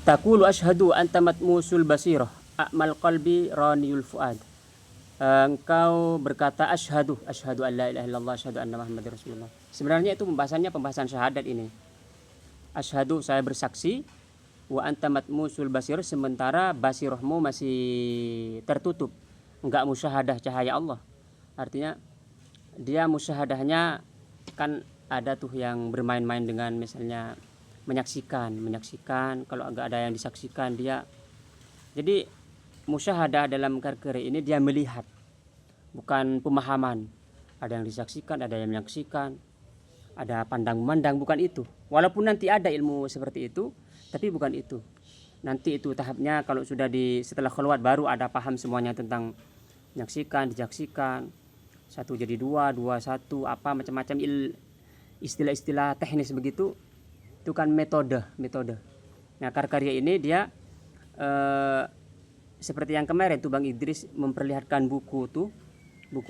Taqulu asyhadu anta matmusul basirah a'mal qalbi raniyul fuad. Engkau berkata asyhadu an la ilaha illallah asyhadu anna muhammadar rasulullah. Sebenarnya itu pembahasan syahadat ini. Asyhadu, saya bersaksi, wa anta matmusul basirah, sementara basirahmu masih tertutup, enggak musyahadah cahaya Allah. Artinya dia musyahadahnya kan ada tuh yang bermain-main dengan misalnya menyaksikan, kalau enggak ada yang disaksikan dia. Jadi musyahadah dalam perkara ini dia melihat, bukan pemahaman. Ada yang disaksikan, ada yang menyaksikan, ada pandang memandang, bukan itu. Walaupun nanti ada ilmu seperti itu, tapi bukan itu. Nanti itu tahapnya kalau sudah setelah keluar baru ada paham semuanya tentang menyaksikan, disaksikan, satu jadi dua, dua satu, apa macam-macam istilah-istilah teknis begitu. Itu kan metode. Nah, karya ini dia seperti yang kemarin tuh Bang Idris memperlihatkan buku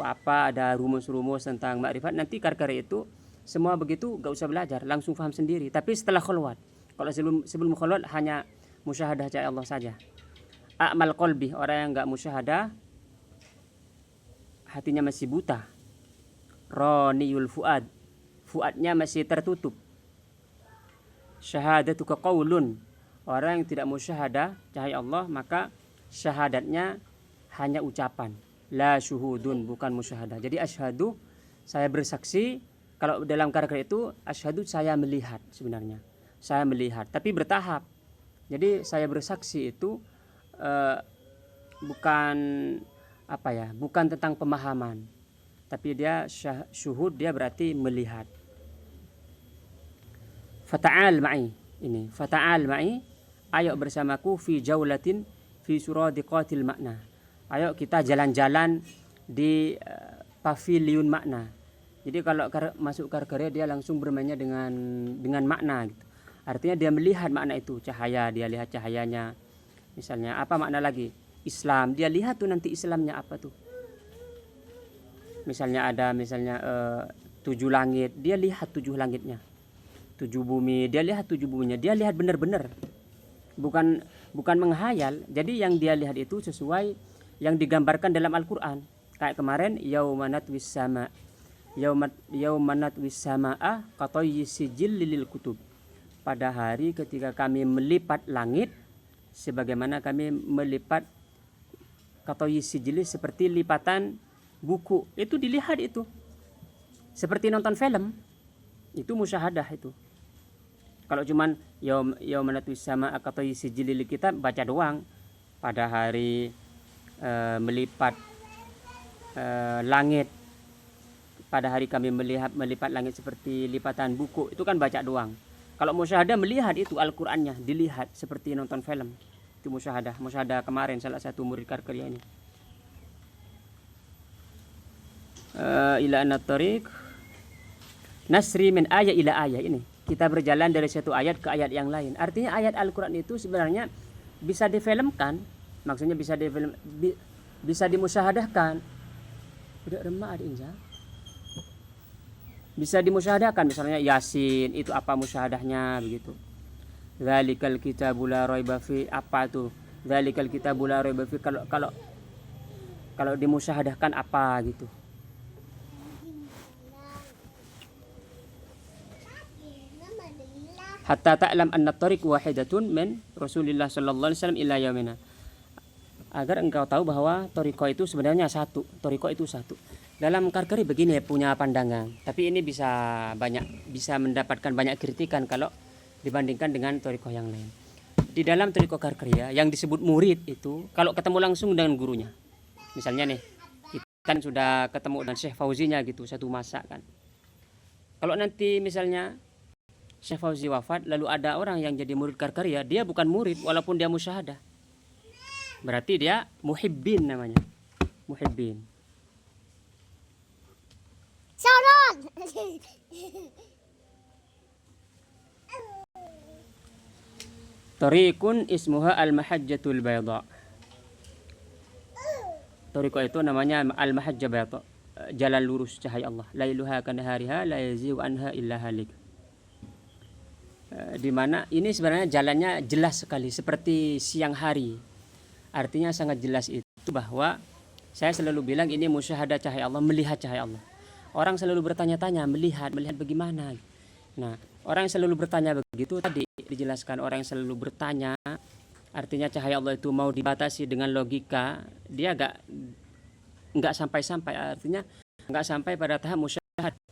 apa, ada rumus-rumus tentang makrifat. Nanti karya itu semua begitu, gak usah belajar, langsung paham sendiri. Tapi setelah khulwat, kalau sebelum khulwat hanya musyahadah cahaya Allah saja. A'mal qalbi, orang yang gak musyahadah, hatinya masih buta. Raniyul fuad, fuadnya masih tertutup. Syahadatuka qaulun, orang yang tidak musyahadah cahaya Allah, maka syahadatnya hanya ucapan, la syuhudun, bukan musyahadah. Jadi asyhadu, saya bersaksi. Kalau dalam karakter itu asyhadu, saya melihat, sebenarnya saya melihat, tapi bertahap. Jadi saya bersaksi itu bukan bukan tentang pemahaman, tapi dia syuhud, dia berarti melihat. Fata'al ma'i, ini fata'al ma'i, ayo bersamaku fi jaulatin fi suradiqatil makna. Ayo kita jalan-jalan di pavilion makna. Jadi kalau masuk karya dia langsung bermainnya dengan makna gitu. Artinya dia melihat makna itu, cahaya, dia lihat cahayanya. Misalnya apa makna lagi? Islam, dia lihat tuh nanti Islamnya apa tuh. Misalnya ada 7 langit, dia lihat 7 langitnya. 7 bumi, dia lihat 7 buminya. Dia lihat benar-benar. Bukan menghayal. Jadi yang dia lihat itu sesuai yang digambarkan dalam Al-Qur'an. Kayak kemarin yaumanat wis sama. Yaumanat wis samaa qatayyi sijil lil kutub. Pada hari ketika kami melipat langit sebagaimana kami melipat qatayyi sijil, seperti lipatan buku. Itu dilihat itu. Seperti nonton film. Itu musyahadah itu. Kalau cuman yaumanat wis samaa qatayyi sijil lil kitab, baca doang. Pada hari melipat langit, pada hari kami melipat langit seperti lipatan buku, itu kan baca doang. Kalau musyahadah melihat itu Al-Qur'annya, dilihat seperti nonton film. Itu musyahadah kemarin salah satu murid karya ini. Ila an-tariq nasri min ayat ila ayat, ini kita berjalan dari satu ayat ke ayat yang lain. Artinya ayat Al-Qur'an itu sebenarnya bisa difilmkan, maksudnya bisa dimusyahadahkan. Udah remah ada injak. Bisa dimusyahadahkan, misalnya Yasin itu apa musyahadahnya begitu. Dzalikal kitabul la raiba fi, apa tuh? Dzalikal kitabul la raiba fi, kalau dimusyahadahkan apa gitu. Hatta ta'lam anna tariq wahidatun min Rasulillah sallallahu alaihi wasallam ila yaumina. Agar engkau tahu bahwa tariqah itu sebenarnya satu. Tariqah itu satu. Dalam karkari begini punya pandangan, tapi ini bisa mendapatkan banyak kritikan kalau dibandingkan dengan tariqah yang lain. Di dalam tariqah karkari yang disebut murid itu kalau ketemu langsung dengan gurunya. Misalnya nih, kita kan sudah ketemu dengan Syekh Fauzinya gitu satu masa kan. Kalau nanti misalnya Syekh Fauzi wafat, lalu ada orang yang jadi murid karkarya, dia bukan murid walaupun dia musyahadah. Berarti dia muhibbin namanya. Muhibbin. Sorot. Tariqun ismuha al-mahajjatul bayda. Tariqah itu namanya al-mahajjah bayda, jalan lurus cahaya Allah. Lailuha kanahariha la yazigu anha illa halik. di mana ini sebenarnya jalannya jelas sekali seperti siang hari. Artinya sangat jelas itu bahwa saya selalu bilang ini musyahadah cahaya Allah, melihat cahaya Allah. Orang selalu bertanya-tanya, melihat bagaimana? Nah, orang yang selalu bertanya begitu tadi dijelaskan, orang yang selalu bertanya artinya cahaya Allah itu mau dibatasi dengan logika, dia nggak sampai-sampai, artinya nggak sampai pada tahap musyahadah.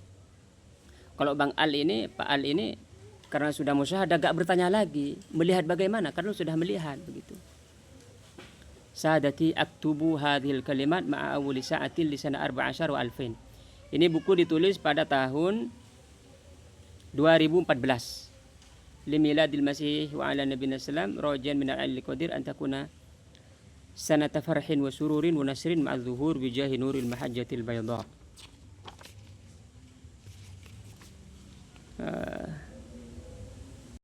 Kalau Pak Al ini karena sudah musyahadah gak bertanya lagi, melihat bagaimana karena sudah melihat begitu. Sadati aktubu hadhil kalimat ma'a awwali sa'atin li sana 14 wa alfin. Ini buku ditulis pada tahun 2014. Limiladil masih wa ala nabiyina sallam rajan min al-'ali qadir an takuna sanata farhin wa sururin wa nasrin ma'a dhuhur bi jahi nuril mahajjatil bayda.